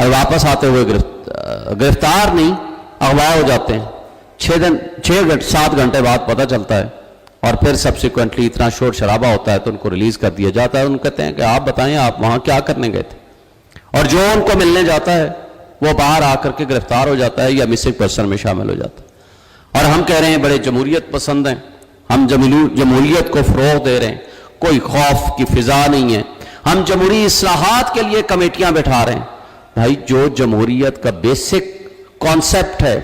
اور واپس آتے ہوئے گرفتار نہیں اغوا ہو جاتے ہیں، 7 گھنٹے بعد پتہ چلتا ہے، اور پھر سبسیکوینٹلی اتنا شور شرابہ ہوتا ہے تو ان کو ریلیز کر دیا جاتا ہے۔ ان کہتے ہیں کہ آپ بتائیں آپ وہاں کیا کرنے گئے تھے، اور جو ان کو ملنے جاتا ہے وہ باہر آ کر کے گرفتار ہو جاتا ہے یا مسنگ پرسن میں شامل ہو جاتا ہے۔ اور ہم کہہ رہے ہیں بڑے جمہوریت پسند ہیں، ہم جمہوریت کو فروغ دے رہے ہیں، کوئی خوف کی فضا نہیں ہے، ہم جمہوری اصلاحات کے لیے کمیٹیاں بٹھا رہے ہیں۔ بھائی جو جمہوریت کا بیسک کانسیپٹ ہے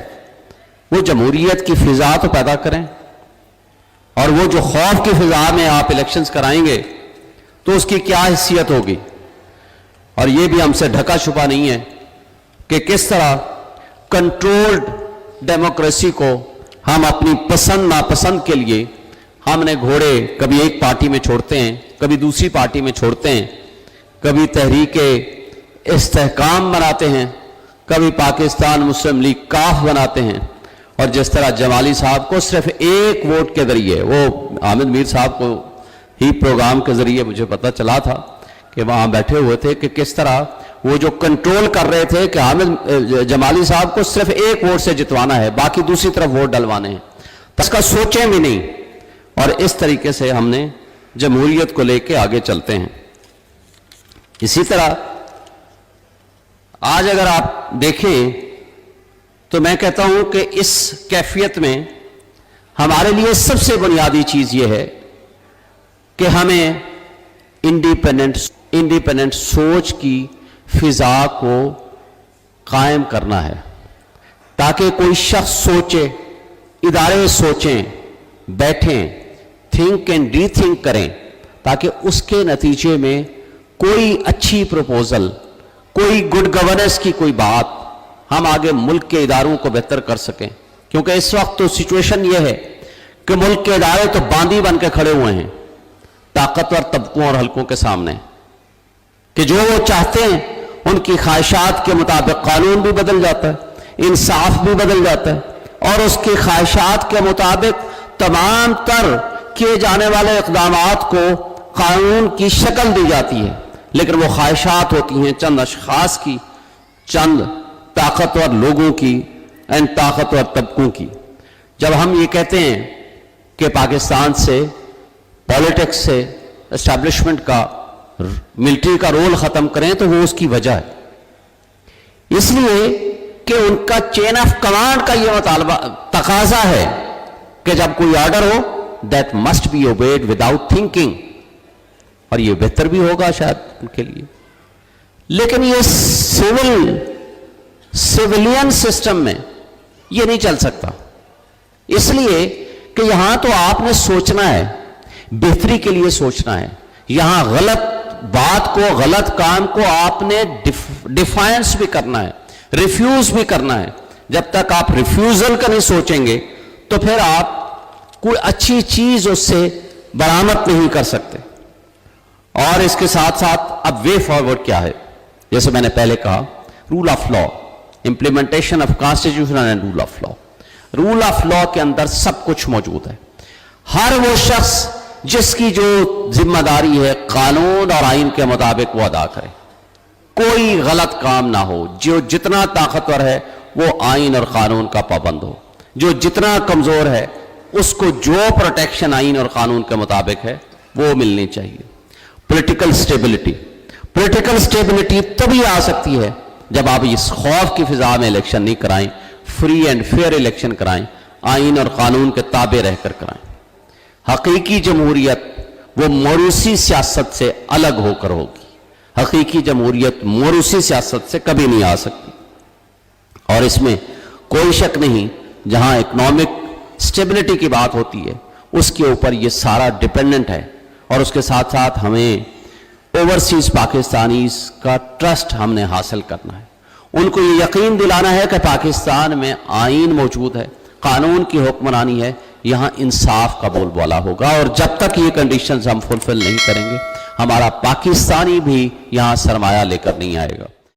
وہ جمہوریت کی فضا تو پیدا کریں، اور وہ جو خوف کی فضا میں آپ الیکشنز کرائیں گے تو اس کی کیا حیثیت ہوگی۔ اور یہ بھی ہم سے ڈھکا چھپا نہیں ہے کہ کس طرح کنٹرولڈ ڈیموکریسی کو ہم اپنی پسند ناپسند کے لیے ہم نے گھوڑے کبھی ایک پارٹی میں چھوڑتے ہیں، کبھی دوسری پارٹی میں چھوڑتے ہیں، کبھی تحریک استحکام بناتے ہیں، کبھی پاکستان مسلم لیگ کاف بناتے ہیں، اور جس طرح جمالی صاحب کو صرف ایک ووٹ کے ذریعے، وہ حامد میر صاحب کو ہی پروگرام کے ذریعے مجھے پتہ چلا تھا کہ وہاں بیٹھے ہوئے تھے کہ کس طرح وہ جو کنٹرول کر رہے تھے کہ حامد جمالی صاحب کو صرف ایک ووٹ سے جتوانا ہے، باقی دوسری طرف ووٹ ڈلوانے ہیں، اس کا سوچیں بھی نہیں۔ اور اس طریقے سے ہم نے جمہوریت کو لے کے آگے چلتے ہیں۔ اسی طرح آج اگر آپ دیکھیں تو میں کہتا ہوں کہ اس کیفیت میں ہمارے لیے سب سے بنیادی چیز یہ ہے کہ ہمیں انڈیپینڈنٹ سوچ کی فضا کو قائم کرنا ہے، تاکہ کوئی شخص سوچے، ادارے سوچیں، بیٹھیں، تھنک اینڈ ری تھنک کریں، تاکہ اس کے نتیجے میں کوئی اچھی پروپوزل، کوئی گڈ گورننس کی کوئی بات ہم آگے ملک کے اداروں کو بہتر کر سکیں۔ کیونکہ اس وقت تو سچویشن یہ ہے کہ ملک کے ادارے تو باندھی بن کے کھڑے ہوئے ہیں طاقتور طبقوں اور حلقوں کے سامنے، کہ جو وہ چاہتے ہیں ان کی خواہشات کے مطابق قانون بھی بدل جاتا ہے، انصاف بھی بدل جاتا ہے، اور اس کی خواہشات کے مطابق تمام تر کیے جانے والے اقدامات کو قانون کی شکل دی جاتی ہے۔ لیکن وہ خواہشات ہوتی ہیں چند اشخاص کی، چند طاقتور لوگوں کی، طاقتور طبقوں کی۔ جب ہم یہ کہتے ہیں کہ پاکستان سے، پولیٹکس سے، اسٹیبلشمنٹ کا، ملٹری کا رول ختم کریں تو وہ اس کی وجہ ہے، اس لیے کہ ان کا چین آف کمانڈ کا یہ مطالبہ تقاضا ہے کہ جب کوئی order who that must be obeyed without thinking، اور یہ بہتر بھی ہوگا شاید ان کے لیے۔ لیکن یہ سیولین سسٹم میں یہ نہیں چل سکتا، اس لیے کہ یہاں تو آپ نے سوچنا ہے، بہتری کے لیے سوچنا ہے، یہاں غلط بات کو، غلط کام کو آپ نے ڈیفائنس بھی کرنا ہے، ریفیوز بھی کرنا ہے۔ جب تک آپ ریفیوزل کا نہیں سوچیں گے تو پھر آپ کوئی اچھی چیز اس سے برآمد نہیں کر سکتے۔ اور اس کے ساتھ ساتھ اب وے فارورڈ کیا ہے؟ جیسے میں نے پہلے کہا، rule of law, implementation of constitution and rule of law. Rule of law کے اندر سب کچھ موجود ہے۔ ہر وہ شخص جس کی جو ذمہ داری ہے قانون اور آئین کے مطابق وہ ادا کرے، کوئی غلط کام نہ ہو، جو جتنا طاقتور ہے وہ آئین اور قانون کا پابند ہو، جو جتنا کمزور ہے اس کو جو پروٹیکشن آئین اور قانون کے مطابق ہے وہ ملنی چاہیے۔ پولیٹیکل سٹیبلٹی تبھی آ سکتی ہے جب آپ اس خوف کی فضا میں الیکشن نہیں کرائیں، فری اینڈ فیئر الیکشن کرائیں، آئین اور قانون کے تابع رہ کر کرائیں۔ حقیقی جمہوریت وہ موروثی سیاست سے الگ ہو کر ہوگی۔ حقیقی جمہوریت موروثی سیاست سے کبھی نہیں آ سکتی، اور اس میں کوئی شک نہیں، جہاں اکنامک سٹیبلٹی کی بات ہوتی ہے اس کے اوپر یہ سارا ڈیپینڈنٹ ہے، اور اس کے ساتھ ساتھ ہمیں اوورسیز پاکستانیز کا ٹرسٹ ہم نے حاصل کرنا ہے۔ ان کو یہ یقین دلانا ہے کہ پاکستان میں آئین موجود ہے، قانون کی حکمرانی ہے، یہاں انصاف کا بول بالا ہوگا، اور جب تک یہ کنڈیشنز ہم فلفل نہیں کریں گے ہمارا پاکستانی بھی یہاں سرمایہ لے کر نہیں آئے گا۔